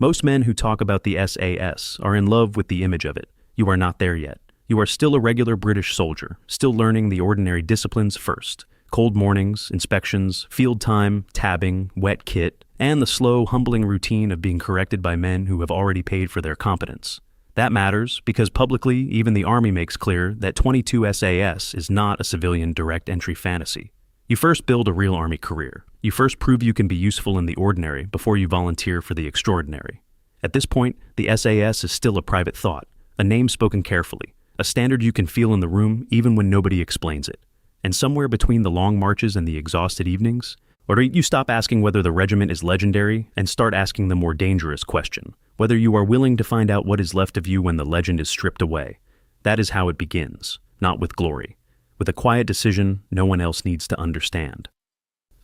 Most men who talk about the SAS are in love with the image of it. You are not there yet. You are still a regular British soldier, still learning the ordinary disciplines first. Cold mornings, inspections, field time, tabbing, wet kit, and the slow, humbling routine of being corrected by men who have already paid for their competence. That matters because publicly, even the Army makes clear that 22 SAS is not a civilian direct entry fantasy. You first build a real Army career. You first prove you can be useful in the ordinary before you volunteer for the extraordinary. At this point, the SAS is still a private thought, a name spoken carefully, a standard you can feel in the room even when nobody explains it. And somewhere between the long marches and the exhausted evenings, or you stop asking whether the regiment is legendary and start asking the more dangerous question, whether you are willing to find out what is left of you when the legend is stripped away. That is how it begins, not with glory. With a quiet decision no one else needs to understand.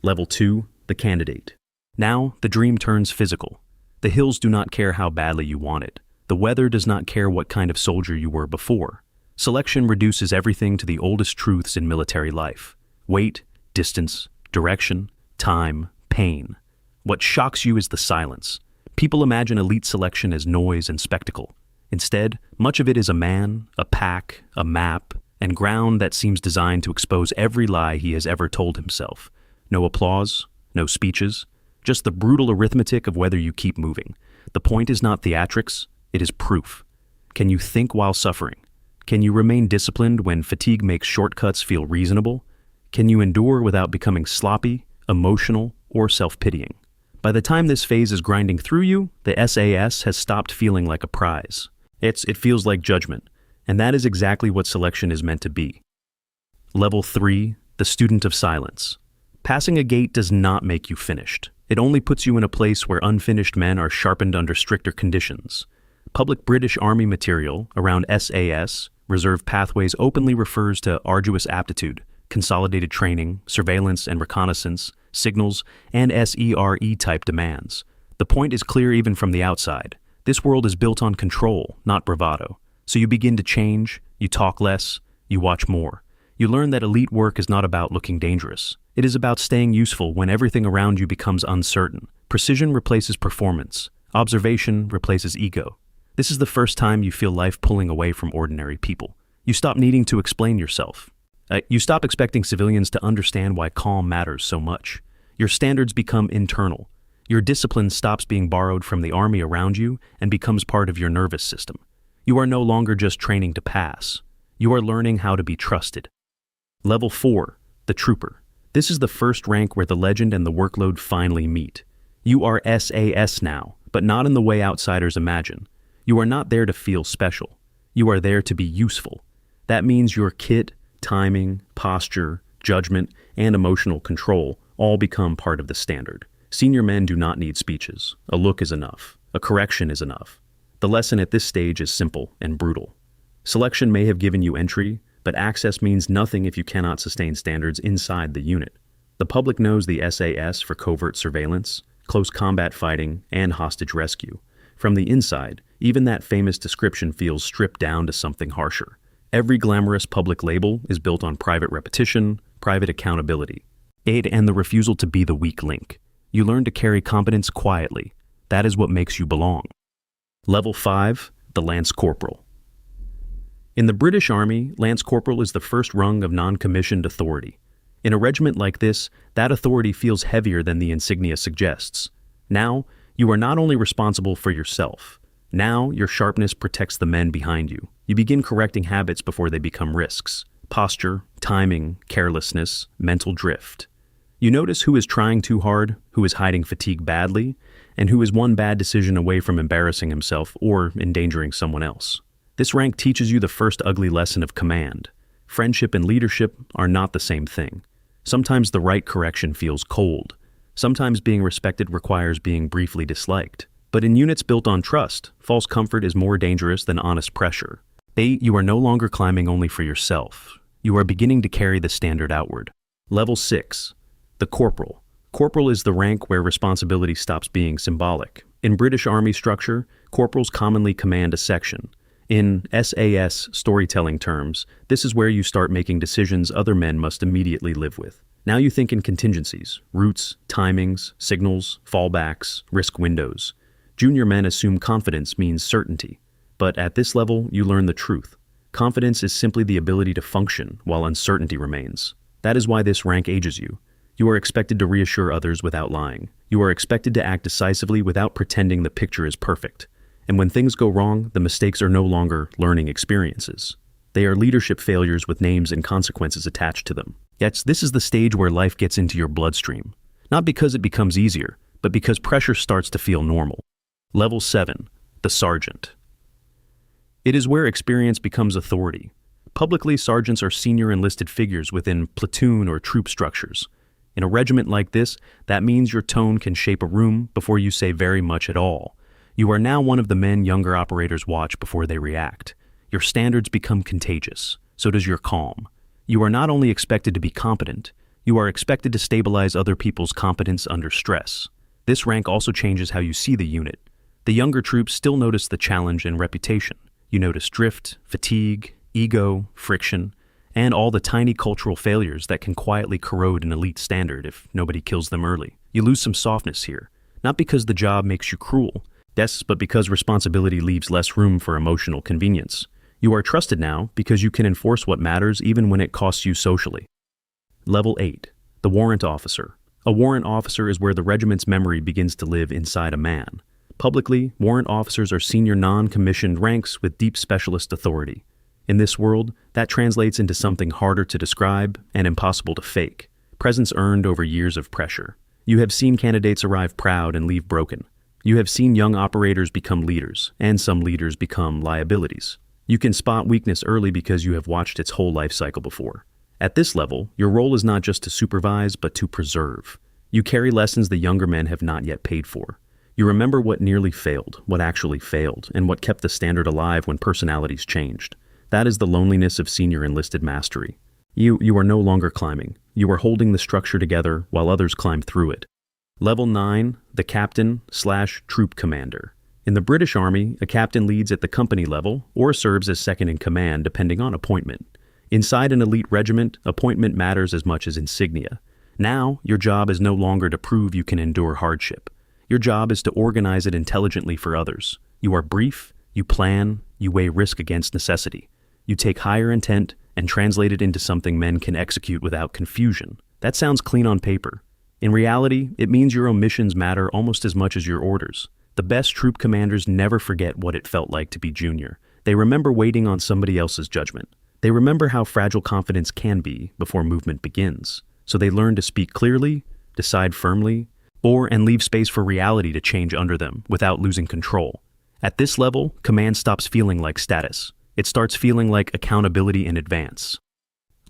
Level 2, the candidate. Now, the dream turns physical. The hills do not care how badly you want it. The weather does not care what kind of soldier you were before. Selection reduces everything to the oldest truths in military life. Weight, distance, direction, time, pain. What shocks you is the silence. People imagine elite selection as noise and spectacle. Instead, much of it is a man, a pack, a map, and ground that seems designed to expose every lie he has ever told himself. No applause, no speeches, just the brutal arithmetic of whether you keep moving. The point is not theatrics, it is proof. Can you think while suffering? Can you remain disciplined when fatigue makes shortcuts feel reasonable? Can you endure without becoming sloppy, emotional, or self-pitying? By the time this phase is grinding through you, the SAS has stopped feeling like a prize. It feels like judgment, and that is exactly what selection is meant to be. Level 3, the student of silence. Passing a gate does not make you finished. It only puts you in a place where unfinished men are sharpened under stricter conditions. Public British Army material around SAS, reserve pathways, openly refers to arduous aptitude, consolidated training, surveillance and reconnaissance, signals, and SERE-type demands. The point is clear even from the outside. This world is built on control, not bravado. So you begin to change, you talk less, you watch more. You learn that elite work is not about looking dangerous. It is about staying useful when everything around you becomes uncertain. Precision replaces performance. Observation replaces ego. This is the first time you feel life pulling away from ordinary people. You stop needing to explain yourself. You stop expecting civilians to understand why calm matters so much. Your standards become internal. Your discipline stops being borrowed from the army around you and becomes part of your nervous system. You are no longer just training to pass. You are learning how to be trusted. Level 4, the trooper. This is the first rank where the legend and the workload finally meet. You are SAS now, but not in the way outsiders imagine. You are not there to feel special. You are there to be useful. That means your kit, timing, posture, judgment, and emotional control all become part of the standard. Senior men do not need speeches. A look is enough. A correction is enough. The lesson at this stage is simple and brutal. Selection may have given you entry, but access means nothing if you cannot sustain standards inside the unit. The public knows the SAS for covert surveillance, close combat fighting, and hostage rescue. From the inside, even that famous description feels stripped down to something harsher. Every glamorous public label is built on private repetition, private accountability, and the refusal to be the weak link. You learn to carry competence quietly. That is what makes you belong. Level 5, the Lance Corporal. In the British Army, Lance Corporal is the first rung of non-commissioned authority. In a regiment like this, that authority feels heavier than the insignia suggests. Now, you are not only responsible for yourself. Now, your sharpness protects the men behind you. You begin correcting habits before they become risks. Posture, timing, carelessness, mental drift. You notice who is trying too hard, who is hiding fatigue badly, and who is one bad decision away from embarrassing himself or endangering someone else. This rank teaches you the first ugly lesson of command. Friendship and leadership are not the same thing. Sometimes the right correction feels cold. Sometimes being respected requires being briefly disliked. But in units built on trust, false comfort is more dangerous than honest pressure. You are no longer climbing only for yourself. You are beginning to carry the standard outward. Level 6, the Corporal. Corporal is the rank where responsibility stops being symbolic. In British Army structure, corporals commonly command a section. In SAS storytelling terms, this is where you start making decisions other men must immediately live with. Now you think in contingencies, routes, timings, signals, fallbacks, risk windows. Junior men assume confidence means certainty. But at this level, you learn the truth. Confidence is simply the ability to function while uncertainty remains. That is why this rank ages you. You are expected to reassure others without lying. You are expected to act decisively without pretending the picture is perfect. And when things go wrong, the mistakes are no longer learning experiences. They are leadership failures with names and consequences attached to them. Yet, this is the stage where life gets into your bloodstream. Not because it becomes easier, but because pressure starts to feel normal. Level 7. The Sergeant. It is where experience becomes authority. Publicly, sergeants are senior enlisted figures within platoon or troop structures. In a regiment like this, that means your tone can shape a room before you say very much at all. You are now one of the men younger operators watch before they react. Your standards become contagious. So does your calm. You are not only expected to be competent, you are expected to stabilize other people's competence under stress. This rank also changes how you see the unit. The younger troops still notice the challenge and reputation. You notice drift, fatigue, ego, friction, and all the tiny cultural failures that can quietly corrode an elite standard if nobody kills them early. You lose some softness here, not because the job makes you cruel, yes, but because responsibility leaves less room for emotional convenience. You are trusted now because you can enforce what matters even when it costs you socially. Level 8. The Warrant Officer. A warrant officer is where the regiment's memory begins to live inside a man. Publicly, warrant officers are senior non-commissioned ranks with deep specialist authority. In this world, that translates into something harder to describe and impossible to fake. Presence earned over years of pressure. You have seen candidates arrive proud and leave broken. You have seen young operators become leaders, and some leaders become liabilities. You can spot weakness early because you have watched its whole life cycle before. At this level, your role is not just to supervise, but to preserve. You carry lessons the younger men have not yet paid for. You remember what nearly failed, what actually failed, and what kept the standard alive when personalities changed. That is the loneliness of senior enlisted mastery. You are no longer climbing. You are holding the structure together while others climb through it. Level 9, the Captain/Troop Commander. In the British Army, a captain leads at the company level or serves as second in command depending on appointment. Inside an elite regiment, appointment matters as much as insignia. Now, your job is no longer to prove you can endure hardship. Your job is to organize it intelligently for others. You are brief, you plan, you weigh risk against necessity. You take higher intent and translate it into something men can execute without confusion. That sounds clean on paper. In reality, it means your omissions matter almost as much as your orders. The best troop commanders never forget what it felt like to be junior. They remember waiting on somebody else's judgment. They remember how fragile confidence can be before movement begins. So they learn to speak clearly, decide firmly, and leave space for reality to change under them without losing control. At this level, command stops feeling like status. It starts feeling like accountability in advance.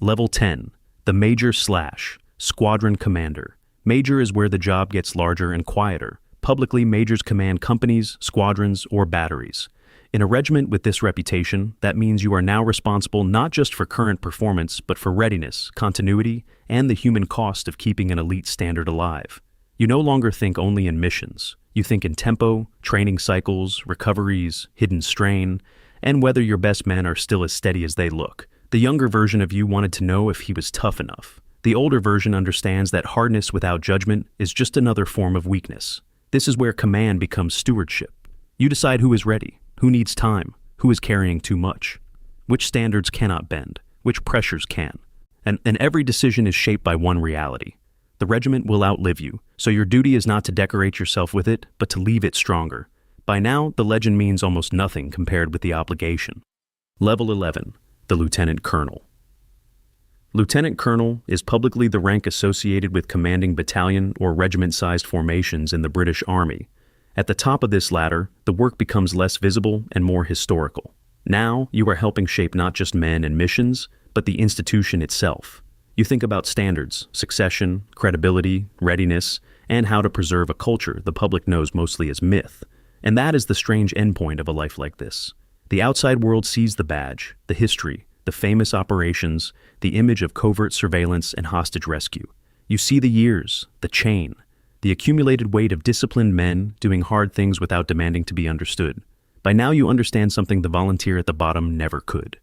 Level 10. The Major/Squadron Commander. Major is where the job gets larger and quieter. Publicly, majors command companies, squadrons, or batteries. In a regiment with this reputation, that means you are now responsible not just for current performance, but for readiness, continuity, and the human cost of keeping an elite standard alive. You no longer think only in missions. You think in tempo, training cycles, recoveries, hidden strain, and whether your best men are still as steady as they look. The younger version of you wanted to know if he was tough enough. The older version understands that hardness without judgment is just another form of weakness. This is where command becomes stewardship. You decide who is ready, who needs time, who is carrying too much, which standards cannot bend, which pressures can. And every decision is shaped by one reality. The regiment will outlive you, so your duty is not to decorate yourself with it, but to leave it stronger. By now, the legend means almost nothing compared with the obligation. Level 11, the Lieutenant Colonel. Lieutenant Colonel is publicly the rank associated with commanding battalion or regiment-sized formations in the British Army. At the top of this ladder, the work becomes less visible and more historical. Now, you are helping shape not just men and missions, but the institution itself. You think about standards, succession, credibility, readiness, and how to preserve a culture the public knows mostly as myth. And that is the strange endpoint of a life like this. The outside world sees the badge, the history, the famous operations, the image of covert surveillance and hostage rescue. You see the years, the chain, the accumulated weight of disciplined men doing hard things without demanding to be understood. By now you understand something the volunteer at the bottom never could.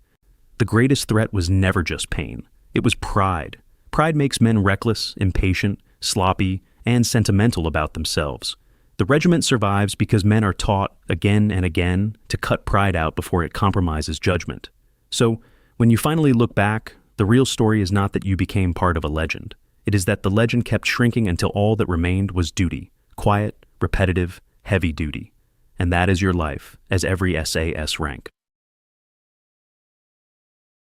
The greatest threat was never just pain. It was pride. Pride makes men reckless, impatient, sloppy, and sentimental about themselves. The regiment survives because men are taught again and again to cut pride out before it compromises judgment. So, when you finally look back, the real story is not that you became part of a legend. It is that the legend kept shrinking until all that remained was duty, quiet, repetitive, heavy duty. And that is your life, as every SAS rank.